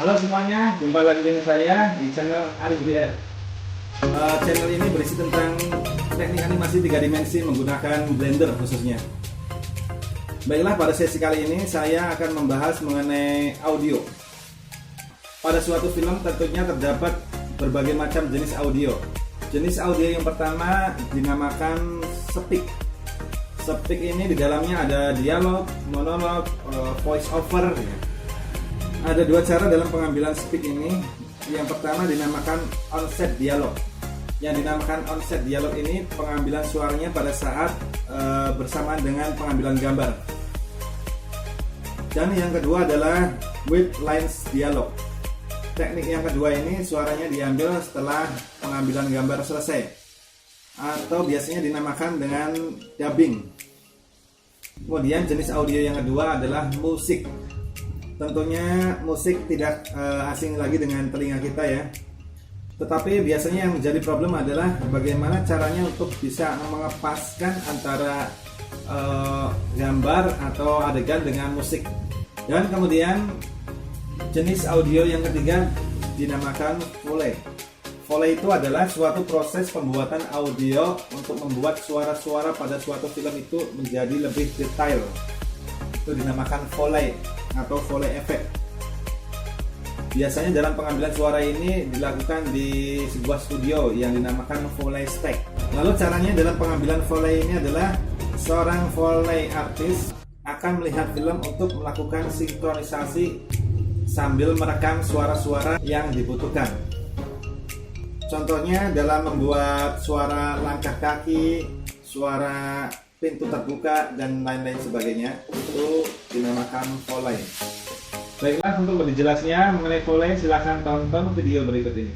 Halo semuanya, jumpa lagi dengan saya di channel Arif BR. Channel ini berisi tentang teknik animasi 3 dimensi menggunakan Blender khususnya. Baiklah, pada sesi kali ini saya akan membahas mengenai audio. Pada suatu film tentunya terdapat berbagai macam jenis audio. Jenis audio yang pertama dinamakan speak. Speak ini di dalamnya ada dialog, monolog, voice over. Ada dua cara dalam pengambilan speak ini. Yang pertama dinamakan onset dialog. Yang dinamakan onset dialog ini pengambilan suaranya pada saat bersamaan dengan pengambilan gambar. Dan yang kedua adalah with lines dialog. Teknik yang kedua ini suaranya diambil setelah pengambilan gambar selesai, atau biasanya dinamakan dengan dubbing. Kemudian jenis audio yang kedua adalah musik. Tentunya musik tidak asing lagi dengan telinga kita ya. Tetapi biasanya yang menjadi problem adalah bagaimana caranya untuk bisa mengepaskan antara gambar atau adegan dengan musik. Dan kemudian jenis audio yang ketiga dinamakan Foley. Foley itu adalah suatu proses pembuatan audio untuk membuat suara-suara pada suatu film itu menjadi lebih detail. Itu dinamakan Foley atau Foley effect. Biasanya dalam pengambilan suara ini dilakukan di sebuah studio yang dinamakan Foley stack. Lalu caranya dalam pengambilan Foley ini adalah seorang Foley artist akan melihat film untuk melakukan sinkronisasi sambil merekam suara-suara yang dibutuhkan. Contohnya dalam membuat suara langkah kaki, suara pintu terbuka, dan lain-lain sebagainya, itu dinamakan Foley. Baiklah, untuk lebih jelasnya mengenai Foley silahkan tonton video berikut ini.